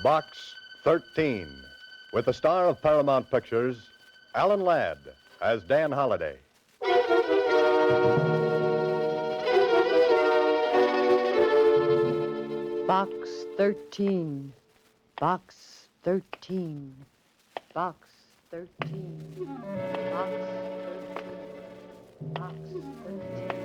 Box 13, with the star of Paramount Pictures, Alan Ladd, as Dan Holliday. Box 13. Box 13. Box 13. Box 13. Box 13.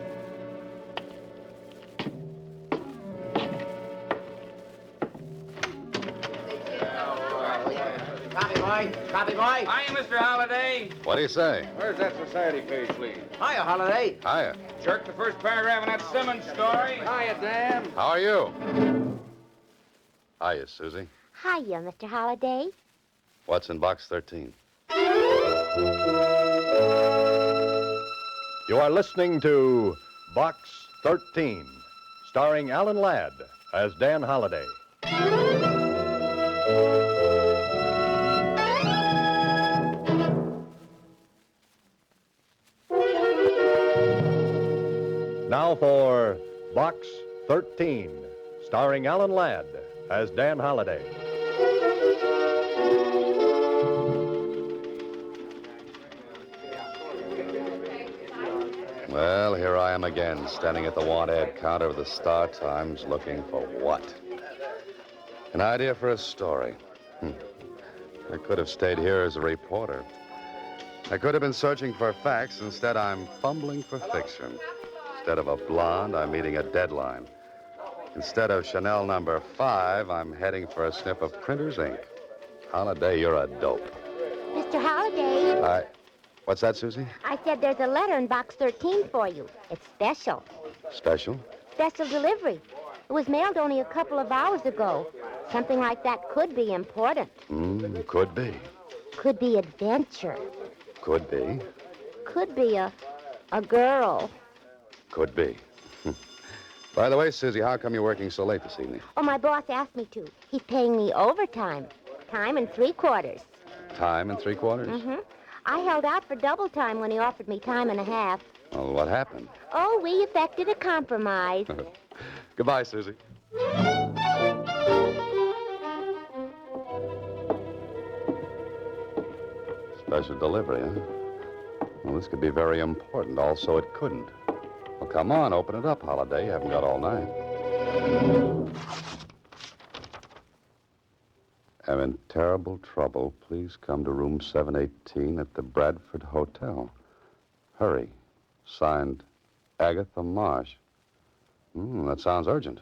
Copy, boy. Hiya, Mr. Holliday. What do you say? Where's that society page, please? Hiya, Holliday. Hiya. Jerk the first paragraph in that Simmons story. Hiya, Dan. How are you? Hiya, Susie. Hiya, Mr. Holliday. What's in box 13? You are listening to Box 13, starring Alan Ladd as Dan Holliday. Now for Box 13, starring Alan Ladd as Dan Holliday. Well, here I am again, standing at the want-ad counter of the Star Times, looking for what? An idea for a story. I could have stayed here as a reporter. I could have been searching for facts. Instead, I'm fumbling for fiction. Instead of a blonde, I'm meeting a deadline. Instead of Chanel number 5, I'm heading for a snip of printer's ink. Holliday, you're a dope. Mr. Holliday. What's that, Susie? I said there's a letter in box 13 for you. It's special. Special? Special delivery. It was mailed only a couple of hours ago. Something like that could be important. Could be. Could be adventure. Could be. Could be a girl. Could be. By the way, Susie, how come you're working so late this evening? Oh, my boss asked me to. He's paying me overtime. Time and 3/4. Time and 3/4? Mm-hmm. I held out for double time when he offered me time and a half. Well, what happened? Oh, we effected a compromise. Goodbye, Susie. Special delivery, huh? Well, this could be very important. Also, it couldn't. Well, come on, open it up, Holliday. You haven't got all night. I'm in terrible trouble. Please come to room 718 at the Bradford Hotel. Hurry. Signed, Agatha Marsh. That sounds urgent.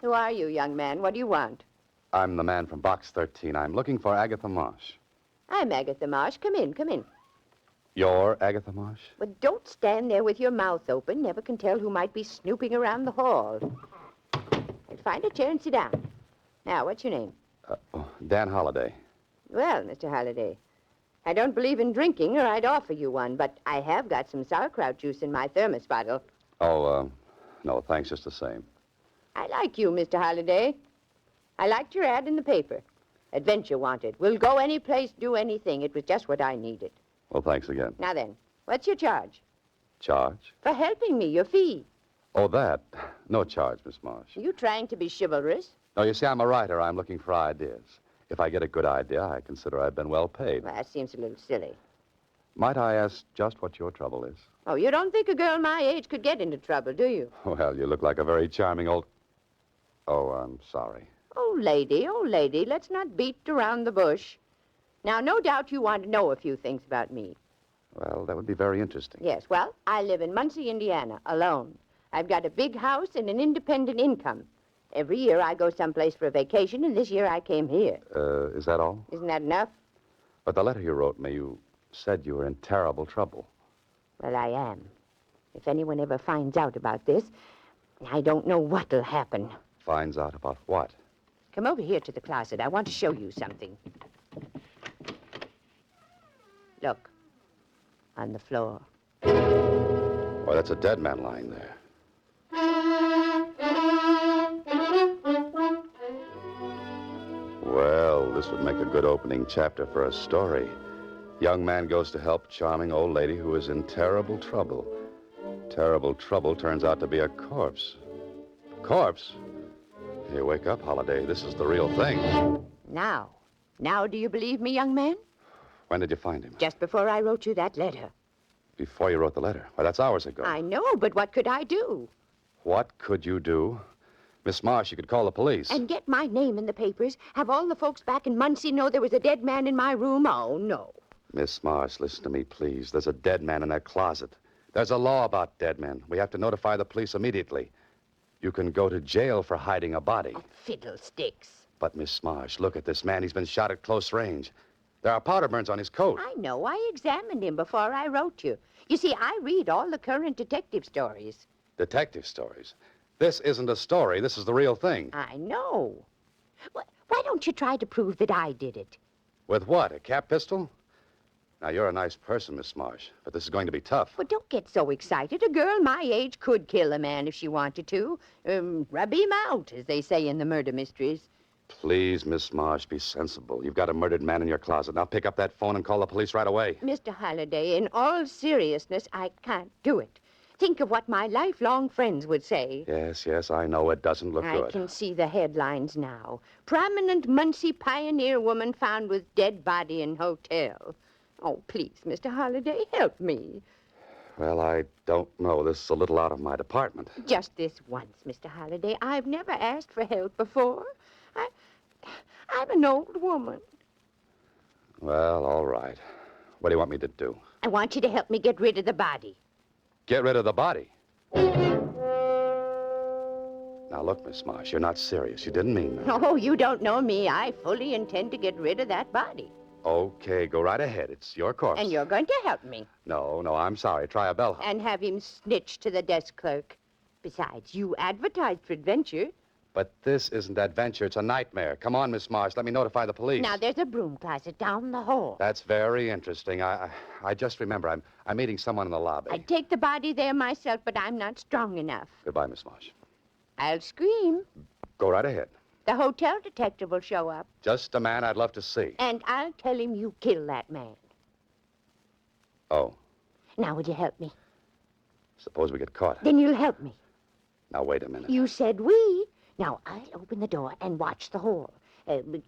Who are you, young man? What do you want? I'm the man from Box 13. I'm looking for Agatha Marsh. I'm Agatha Marsh. Come in, come in. You're Agatha Marsh? But don't stand there with your mouth open. Never can tell who might be snooping around the hall. Find a chair and sit down. Now, what's your name? Dan Holliday. Well, Mr. Holliday, I don't believe in drinking, or I'd offer you one, but I have got some sauerkraut juice in my thermos bottle. Oh, no, thanks just the same. I like you, Mr. Holliday. I liked your ad in the paper. Adventure wanted. We'll go any place, do anything. It was just what I needed. Well, thanks again. Now then, what's your charge? Charge? For helping me, your fee. Oh, that. No charge, Miss Marsh. Are you trying to be chivalrous? No, you see, I'm a writer. I'm looking for ideas. If I get a good idea, I consider I've been well paid. Well, that seems a little silly. Might I ask just what your trouble is? Oh, you don't think a girl my age could get into trouble, do you? Well, you look like a very charming old... Oh, I'm sorry. Oh, lady, let's not beat around the bush. Now, no doubt you want to know a few things about me. Well, that would be very interesting. Yes, well, I live in Muncie, Indiana, alone. I've got a big house and an independent income. Every year I go someplace for a vacation, and this year I came here. Is that all? Isn't that enough? But the letter you wrote me, you said you were in terrible trouble. Well, I am. If anyone ever finds out about this, I don't know what'll happen. Finds out about what? Come over here to the closet. I want to show you something. Look. On the floor. Why, that's a dead man lying there. Well, this would make a good opening chapter for a story. Young man goes to help charming old lady who is in terrible trouble. Terrible trouble turns out to be a corpse. Corpse? Hey, wake up, Holiday. This is the real thing. Now do you believe me, young man? When did you find him? Just before I wrote you that letter. Before you wrote the letter. Why, that's hours ago. I know, but what could I do? What could you do? Miss Marsh, you could call the police. And get my name in the papers? Have all the folks back in Muncie know there was a dead man in my room? Oh, no. Miss Marsh, listen to me, please. There's a dead man in that closet. There's a law about dead men. We have to notify the police immediately. You can go to jail for hiding a body. Oh, fiddlesticks. But, Miss Marsh, look at this man. He's been shot at close range. There are powder burns on his coat. I know. I examined him before I wrote you. You see, I read all the current detective stories. Detective stories? This isn't a story. This is the real thing. I know. Why don't you try to prove that I did it? With what, a cap pistol? Now, you're a nice person, Miss Marsh, but this is going to be tough. Well, don't get so excited. A girl my age could kill a man if she wanted to. Rub him out, as they say in the murder mysteries. Please, Miss Marsh, be sensible. You've got a murdered man in your closet. Now pick up that phone and call the police right away. Mr. Halliday, in all seriousness, I can't do it. Think of what my lifelong friends would say. Yes, I know it doesn't look good. I can see the headlines now. Prominent Muncie pioneer woman found with dead body in hotel. Oh, please, Mr. Halliday, help me. Well, I don't know. This is a little out of my department. Just this once, Mr. Halliday. I've never asked for help before. I'm an old woman. Well, all right. What do you want me to do? I want you to help me get rid of the body. Get rid of the body? Now, look, Miss Marsh, you're not serious. You didn't mean that. Oh, you don't know me. I fully intend to get rid of that body. Okay, go right ahead. It's your corpse. And you're going to help me. No, I'm sorry. Try a bellhop. And have him snitch to the desk clerk. Besides, you advertised for adventure. But this isn't adventure. It's a nightmare. Come on, Miss Marsh. Let me notify the police. Now, there's a broom closet down the hall. That's very interesting. I just remember I'm meeting someone in the lobby. I'd take the body there myself, but I'm not strong enough. Goodbye, Miss Marsh. I'll scream. Go right ahead. The hotel detective will show up. Just a man I'd love to see. And I'll tell him you killed that man. Oh. Now, will you help me? Suppose we get caught. Then you'll help me. Now, wait a minute. You said we. Now, I'll open the door and watch the hole.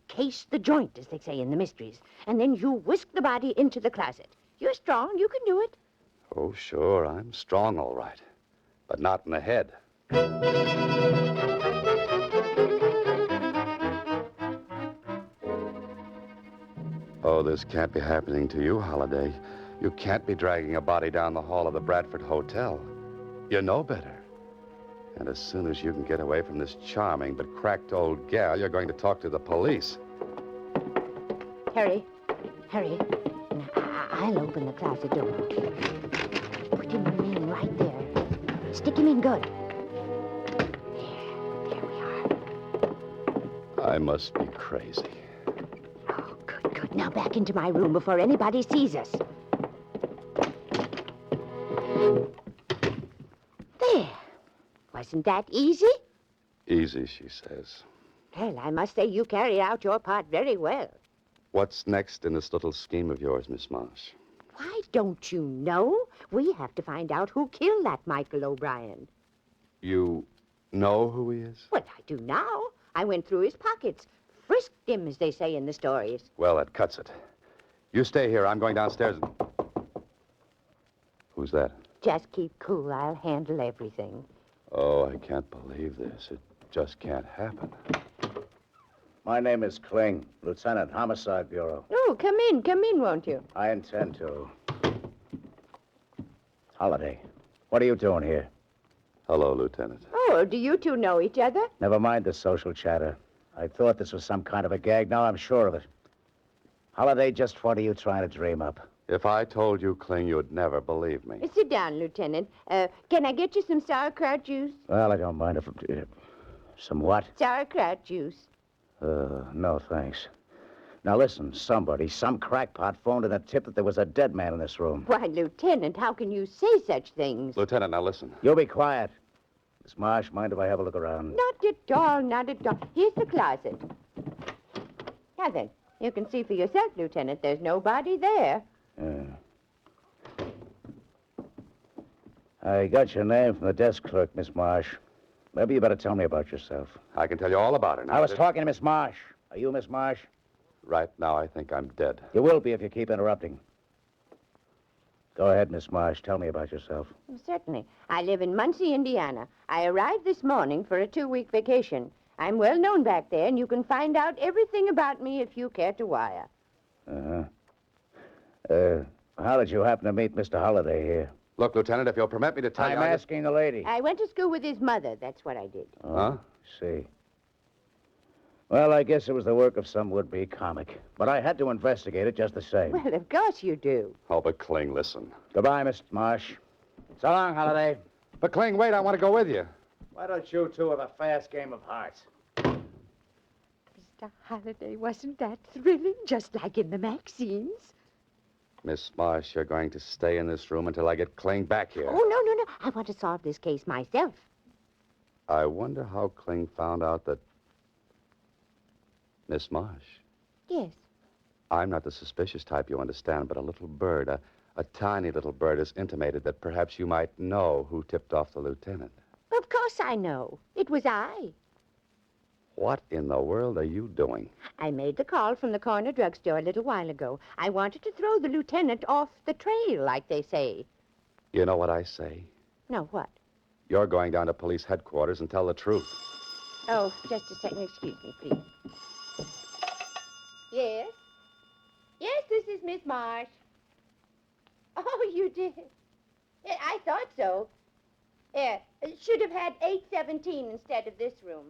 Case the joint, as they say in the mysteries. And then you whisk the body into the closet. You're strong. You can do it. Oh, sure. I'm strong, all right. But not in the head. Oh, this can't be happening to you, Holiday. You can't be dragging a body down the hall of the Bradford Hotel. You know better. And as soon as you can get away from this charming but cracked old gal, you're going to talk to the police. Hurry. Now, I'll open the closet door. Put him in right there. Stick him in good. There we are. I must be crazy. Oh, good. Now back into my room before anybody sees us. There. Wasn't that easy? Easy, she says. Well, I must say you carried out your part very well. What's next in this little scheme of yours, Miss Marsh? Why, don't you know? We have to find out who killed that Michael O'Brien. You know who he is? Well, I do now. I went through his pockets. Frisked him, as they say in the stories. Well, that cuts it. You stay here. I'm going downstairs and... Who's that? Just keep cool. I'll handle everything. Oh, I can't believe this. It just can't happen. My name is Kling, Lieutenant, Homicide Bureau. Oh, come in, won't you? I intend to. Holiday, what are you doing here? Hello, Lieutenant. Oh, do you two know each other? Never mind the social chatter. I thought this was some kind of a gag. Now I'm sure of it. Holiday, just what are you trying to dream up? If I told you, Kling, you'd never believe me. Sit down, Lieutenant. Can I get you some sauerkraut juice? Well, I don't mind if... some what? Sauerkraut juice. No, thanks. Now, listen, some crackpot phoned in a tip that there was a dead man in this room. Why, Lieutenant, how can you say such things? Lieutenant, now listen. You be quiet. Miss Marsh, mind if I have a look around? Not at all. Here's the closet. Now then, you can see for yourself, Lieutenant, there's nobody there. I got your name from the desk clerk, Miss Marsh. Maybe you better tell me about yourself. I can tell you all about it now. I was talking to Miss Marsh. Are you Miss Marsh? Right now, I think I'm dead. You will be if you keep interrupting. Go ahead, Miss Marsh. Tell me about yourself. Certainly. I live in Muncie, Indiana. I arrived this morning for a 2-week vacation. I'm well known back there, and you can find out everything about me if you care to wire. How did you happen to meet Mr. Holliday here? Look, Lieutenant, if you'll permit me to tell you... I'm asking the lady. I went to school with his mother. That's what I did. Huh? See. Well, I guess it was the work of some would-be comic. But I had to investigate it just the same. Well, of course you do. Oh, but Kling, listen. Goodbye, Miss Marsh. So long, Holliday. But Kling, wait, I want to go with you. Why don't you two have a fast game of hearts? Mr. Holliday, wasn't that thrilling? Just like in the magazines. Miss Marsh, you're going to stay in this room until I get Kling back here. Oh, no. I want to solve this case myself. I wonder how Kling found out that... Miss Marsh, Yes. I'm not the suspicious type, you understand, but a little bird, a tiny little bird, has intimated that perhaps you might know who tipped off the lieutenant. Of course I know. It was I. What in the world are you doing? I made the call from the corner drugstore a little while ago. I wanted to throw the lieutenant off the trail, like they say. You know what I say? No, what? You're going down to police headquarters and tell the truth. Oh, just a second. Excuse me, please. Yes? Yes, this is Miss Marsh. Oh, you did? Yeah, I thought so. Yeah, should have had 817 instead of this room.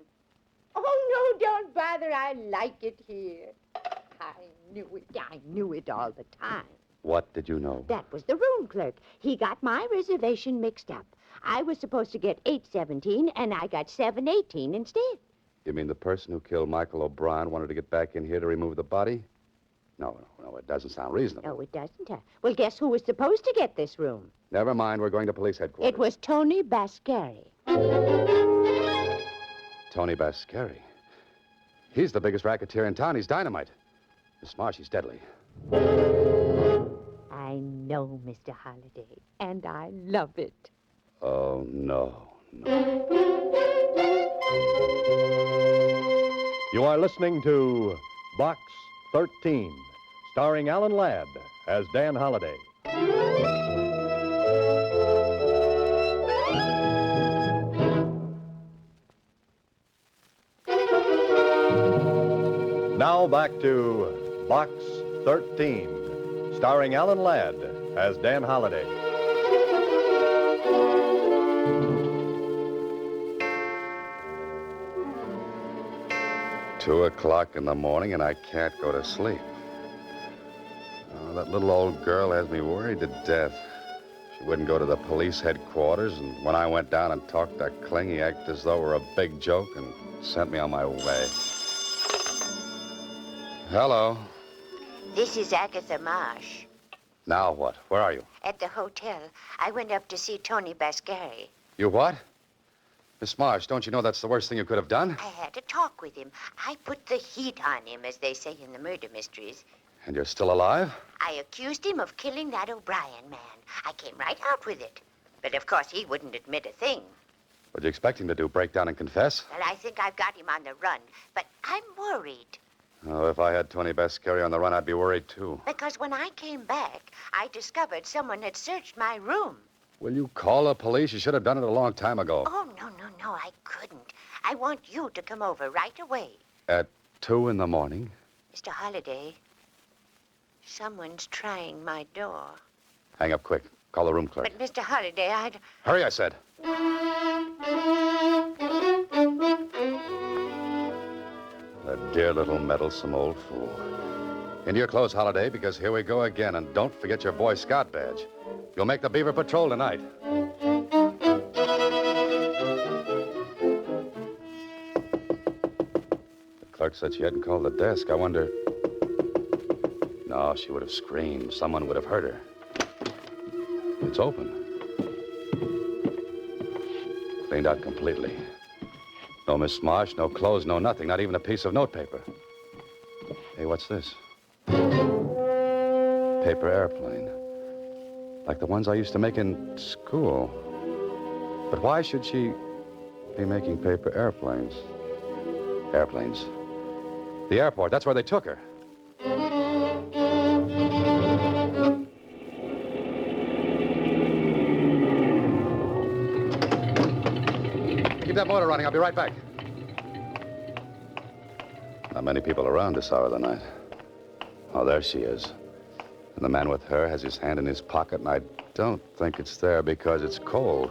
Oh, no, don't bother. I like it here. I knew it all the time. What did you know? That was the room clerk. He got my reservation mixed up. I was supposed to get 817, and I got 718 instead. You mean the person who killed Michael O'Brien wanted to get back in here to remove the body? No, it doesn't sound reasonable. No, it doesn't. Well, guess who was supposed to get this room? Never mind, we're going to police headquarters. It was Tony Bascari. Tony Bascari. He's the biggest racketeer in town. He's dynamite. Miss Marsh, he's deadly. I know, Mr. Holliday, and I love it. Oh, no. You are listening to Box 13, starring Alan Ladd as Dan Holliday. Now back to Box 13, starring Alan Ladd as Dan Holliday. Two o'clock in the morning, and I can't go to sleep. Oh, that little old girl has me worried to death. She wouldn't go to the police headquarters, and when I went down and talked to Kling, he acted as though it were a big joke and sent me on my way. Hello. This is Agatha Marsh. Now what? Where are you? At the hotel. I went up to see Tony Bascari. You what? Miss Marsh, don't you know that's the worst thing you could have done? I had a talk with him. I put the heat on him, as they say in the murder mysteries. And you're still alive? I accused him of killing that O'Brien man. I came right out with it. But, of course, he wouldn't admit a thing. What'd you expect him to do, break down and confess? Well, I think I've got him on the run. But I'm worried. Oh, if I had Tony Bascari on the run, I'd be worried, too. Because when I came back, I discovered someone had searched my room. Will you call the police? You should have done it a long time ago. Oh, no, I couldn't. I want you to come over right away. At 2 in the morning? Mr. Holliday, someone's trying my door. Hang up quick. Call the room clerk. But, Mr. Holliday, Hurry, I said. The dear little meddlesome old fool. Into your clothes, Holiday, because here we go again. And don't forget your Boy Scout badge. You'll make the Beaver Patrol tonight. The clerk said she hadn't called the desk. I wonder... No, she would have screamed. Someone would have heard her. It's open. Cleaned out completely. No Miss Marsh, no clothes, no nothing, not even a piece of notepaper. Hey, what's this? Paper airplane. Like the ones I used to make in school. But why should she be making paper airplanes? Airplanes. The airport, that's where they took her. Keep that motor running. I'll be right back. Not many people around this hour of the night. Oh, there she is. And the man with her has his hand in his pocket, and I don't think it's there because it's cold.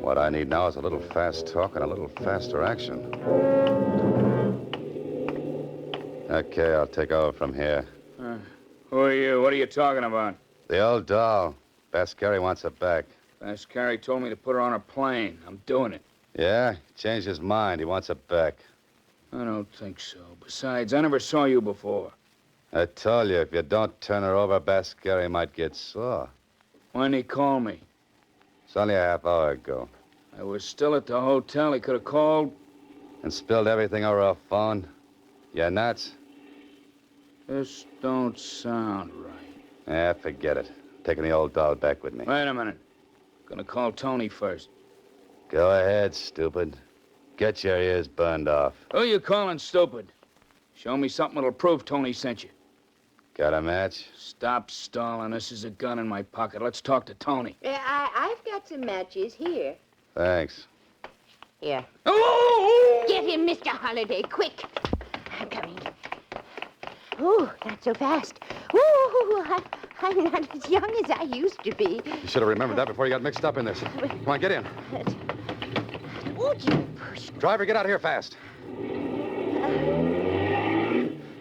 What I need now is a little fast talk and a little faster action. Okay, I'll take over from here. Who are you? What are you talking about? The old doll. Bascari wants her back. Bascari told me to put her on a plane. I'm doing it. Yeah? He changed his mind. He wants her back. I don't think so. Besides, I never saw you before. I told you, if you don't turn her over, Bascari might get sore. Why'd he call me? It's only a half hour ago. I was still at the hotel. He could have called. And spilled everything over her phone. You nuts? This don't sound right. Forget it. Taking the old doll back with me. Wait a minute. Gonna call Tony first. Go ahead, stupid. Get your ears burned off. Who you calling stupid? Show me something that'll prove Tony sent you. Got a match? Stop stalling. This is a gun in my pocket. Let's talk to Tony. I've got some matches here. Thanks. Here. Oh! Get him, Mr. Holliday, quick. I'm coming. Ooh, not so fast. Ooh, I'm not as young as I used to be. You should have remembered that before you got mixed up in this. Come on, get in. Would you push? Driver, get out of here fast.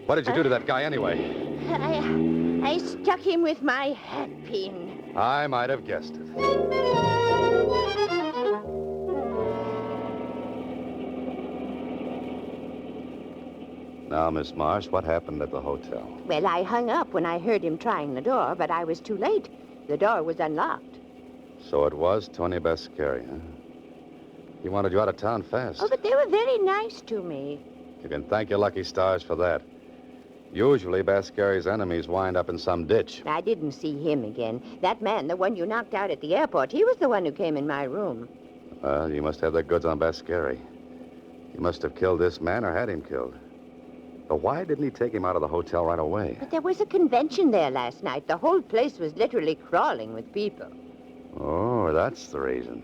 What did you do to that guy anyway? I stuck him with my hat pin. I might have guessed it. Now, Miss Marsh, what happened at the hotel? Well, I hung up when I heard him trying the door, but I was too late. The door was unlocked. So it was Tony Bascari, huh? He wanted you out of town fast. Oh, but they were very nice to me. You can thank your lucky stars for that. Usually, Bascari's enemies wind up in some ditch. I didn't see him again. That man, the one you knocked out at the airport, he was the one who came in my room. Well, you must have the goods on Bascari. You must have killed this man or had him killed. But why didn't he take him out of the hotel right away? But there was a convention there last night. The whole place was literally crawling with people. Oh, that's the reason.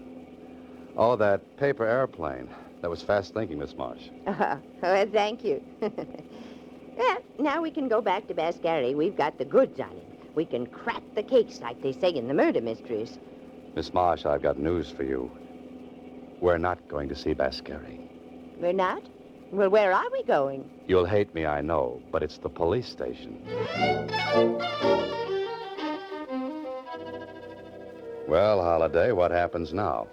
Oh, that paper airplane. That was fast thinking, Miss Marsh. Well, thank you. Well, now we can go back to Bascari. We've got the goods on him. We can crack the case, like they say in the murder mysteries. Miss Marsh, I've got news for you. We're not going to see Bascari. We're not? Well, where are we going? You'll hate me, I know, but it's the police station. Well, Holliday, what happens now?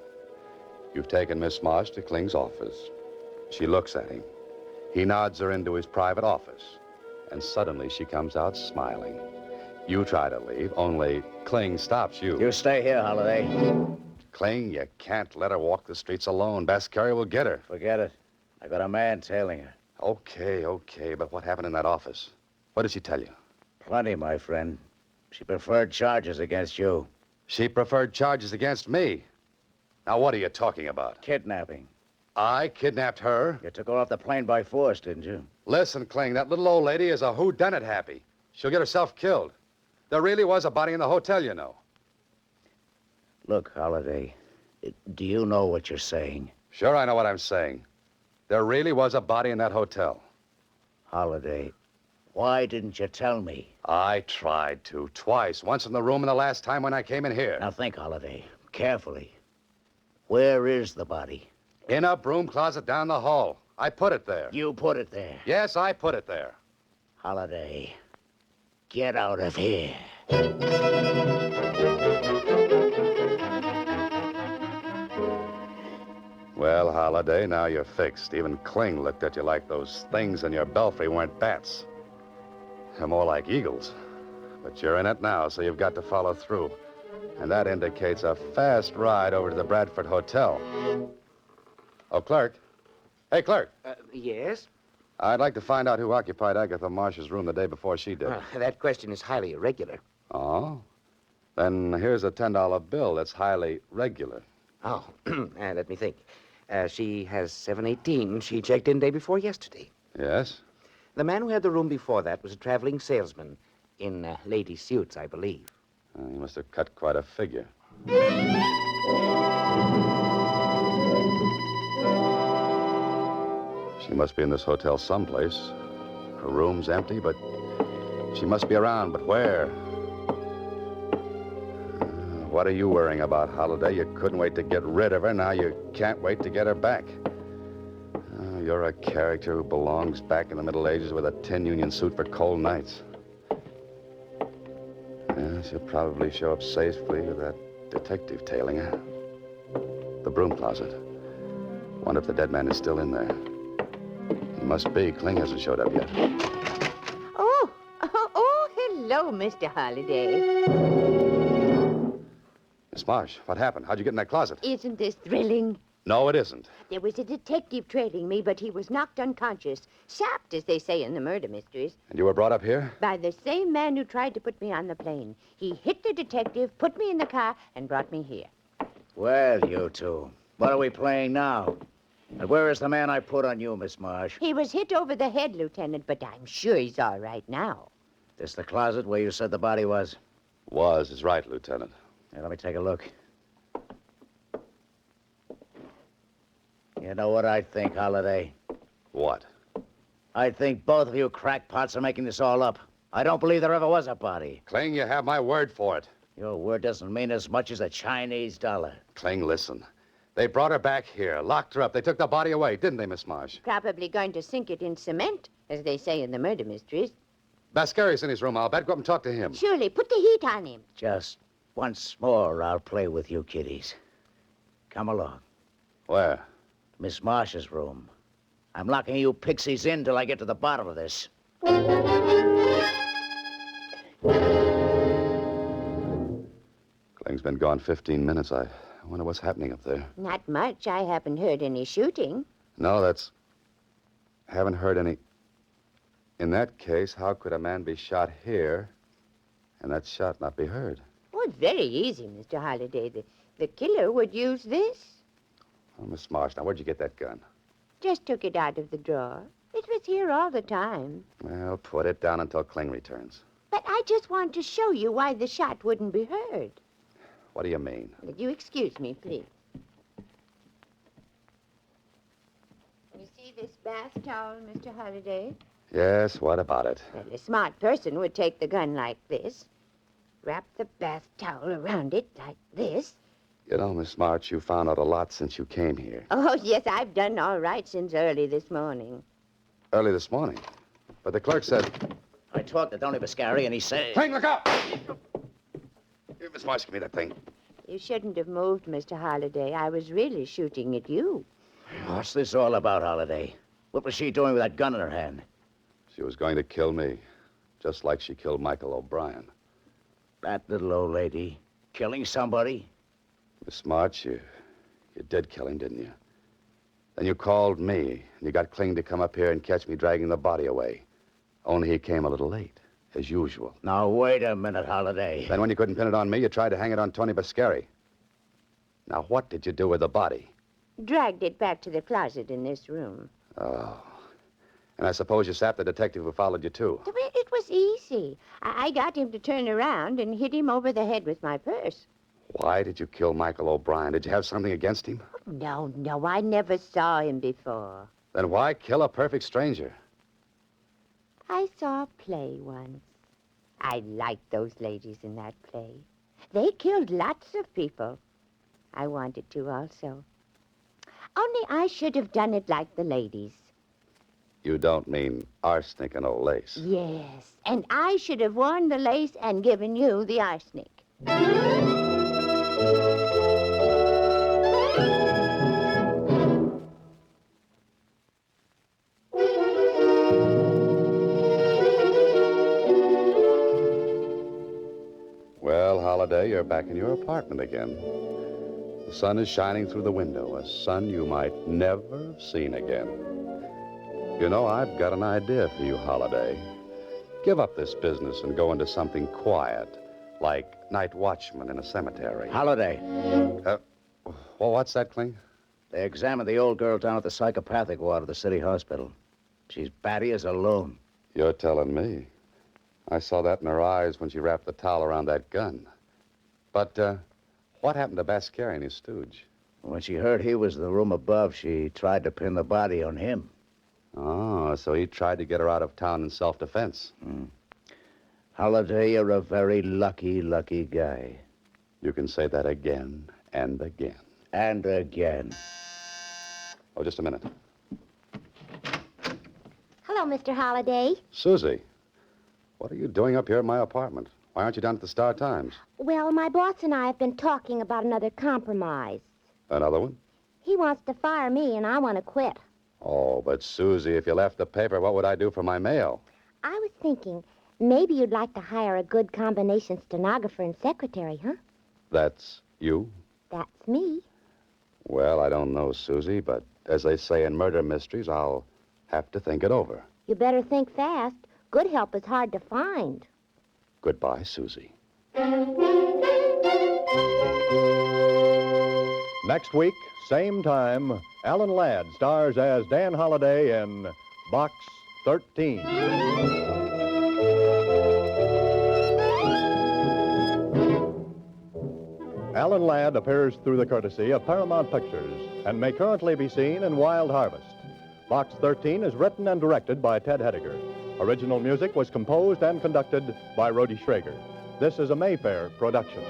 You've taken Miss Marsh to Kling's office. She looks at him. He nods her into his private office. And suddenly she comes out smiling. You try to leave, only Kling stops you. You stay here, Holliday. Kling, you can't let her walk the streets alone. Bascari will get her. Forget it. I got a man tailing her. Okay, but what happened in that office? What did she tell you? Plenty, my friend. She preferred charges against you. She preferred charges against me. Now, what are you talking about? Kidnapping. I kidnapped her? You took her off the plane by force, didn't you? Listen, Kling, that little old lady is a whodunit happy. She'll get herself killed. There really was a body in the hotel, you know. Look, Holliday, do you know what you're saying? Sure, I know what I'm saying. There really was a body in that hotel. Holliday, why didn't you tell me? I tried to, twice. Once in the room and the last time when I came in here. Now think, Holliday, carefully. Where is the body? In a broom closet down the hall. I put it there. You put it there. Yes, I put it there. Holliday, get out of here. Well, Holliday, now you're fixed. Even Kling looked at you like those things in your belfry weren't bats. They're more like eagles. But you're in it now, so you've got to follow through. And that indicates a fast ride over to the Bradford Hotel. Oh, clerk. Hey, clerk. Yes? I'd like to find out who occupied Agatha Marsh's room the day before she did. That question is highly irregular. Oh? Then here's a $10 bill that's highly regular. Oh, let me think. She has 718. She checked in day before yesterday. Yes? The man who had the room before that was a traveling salesman in lady suits, I believe. He must have cut quite a figure. She must be in this hotel someplace. Her room's empty, but she must be around. But where? What are you worrying about, Holiday? You couldn't wait to get rid of her. Now you can't wait to get her back. Oh, you're a character who belongs back in the Middle Ages with a tin union suit for cold nights. Yeah, she'll probably show up safely with that detective tailing her. The broom closet. Wonder if the dead man is still in there. He must be. Kling hasn't showed up yet. Oh, hello, Mr. Holliday. Miss Marsh, what happened? How'd you get in that closet? Isn't this thrilling? No, it isn't. There was a detective trailing me, but he was knocked unconscious. Sapped, as they say in the murder mysteries. And you were brought up here? By the same man who tried to put me on the plane. He hit the detective, put me in the car, and brought me here. Well, you two, what are we playing now? And where is the man I put on you, Miss Marsh? He was hit over the head, Lieutenant, but I'm sure he's all right now. This the closet where you said the body was? Was is right, Lieutenant. Here, let me take a look. You know what I think, Holiday? What? I think both of you crackpots are making this all up. I don't believe there ever was a body. Kling, you have my word for it. Your word doesn't mean as much as a Chinese dollar. Kling, listen. They brought her back here, locked her up. They took the body away, didn't they, Miss Marsh? Probably going to sink it in cement, as they say in the murder mysteries. Bascari's in his room, I'll bet. Go up and talk to him. Surely, put the heat on him. Just once more, I'll play with you kiddies. Come along. Where? Miss Marsh's room. I'm locking you pixies in till I get to the bottom of this. Kling's been gone 15 minutes. I wonder what's happening up there. Not much. I haven't heard any shooting. No, that's... Haven't heard any... In that case, how could a man be shot here and that shot not be heard? Oh, it's very easy, Mr. Holliday. The killer would use this. Oh, Miss Marsh, now where'd you get that gun? Just took it out of the drawer. It was here all the time. Well, put it down until Kling returns. But I just want to show you why the shot wouldn't be heard. What do you mean? Will you excuse me, please? You see this bath towel, Mr. Holliday? Yes, what about it? Well, a smart person would take the gun like this, wrap the bath towel around it like this. You know, Miss March, you found out a lot since you came here. Oh, yes, I've done all right since early this morning. Early this morning. But the clerk said... I talked to Tony Bascari, and he said... Kling, look out! Here, Miss Marsh, give me that thing. You shouldn't have moved, Mr. Holliday. I was really shooting at you. What's this all about, Holiday? What was she doing with that gun in her hand? She was going to kill me, just like she killed Michael O'Brien. That little old lady killing somebody? Miss March, you did kill him, didn't you? Then you called me, and you got Kling to come up here and catch me dragging the body away. Only he came a little late, as usual. Now, wait a minute, Holiday. Then when you couldn't pin it on me, you tried to hang it on Tony Bascari. Now, what did you do with the body? Dragged it back to the closet in this room. Oh. And I suppose you sapped the detective who followed you, too. It was easy. I got him to turn around and hit him over the head with my purse. Why did you kill Michael O'Brien? Did you have something against him? No, I never saw him before. Then why kill a perfect stranger? I saw a play once. I liked those ladies in that play. They killed lots of people. I wanted to also. Only I should have done it like the ladies. You don't mean arsenic and old lace. Yes, and I should have worn the lace and given you the arsenic. Well, Holiday, you're back in your apartment again. The sun is shining through the window, a sun you might never have seen again. You know, I've got an idea for you, Holiday. Give up this business and go into something quiet, like night watchman in a cemetery. Holiday. Well, what's that, Kling? They examined the old girl down at the psychopathic ward of the city hospital. She's batty as a loon. You're telling me. I saw that in her eyes when she wrapped the towel around that gun. But, what happened to Bascari and his stooge? When she heard he was in the room above, she tried to pin the body on him. Oh, so he tried to get her out of town in self-defense. Holliday, you're a very lucky, lucky guy. You can say that again and again. And again. Oh, just a minute. Hello, Mr. Holliday. Susie, what are you doing up here in my apartment? Why aren't you down at the Star Times? Well, my boss and I have been talking about another compromise. Another one? He wants to fire me, and I want to quit. Oh, but Susie, if you left the paper, what would I do for my mail? I was thinking maybe you'd like to hire a good combination stenographer and secretary, huh? That's you? That's me. Well, I don't know, Susie, but as they say in murder mysteries, I'll have to think it over. You better think fast. Good help is hard to find. Goodbye, Susie. Next week, same time, Alan Ladd stars as Dan Holliday in Box 13. Alan Ladd appears through the courtesy of Paramount Pictures and may currently be seen in Wild Harvest. Box 13 is written and directed by Ted Hediger. Original music was composed and conducted by Rhodey Schrager. This is a Mayfair production.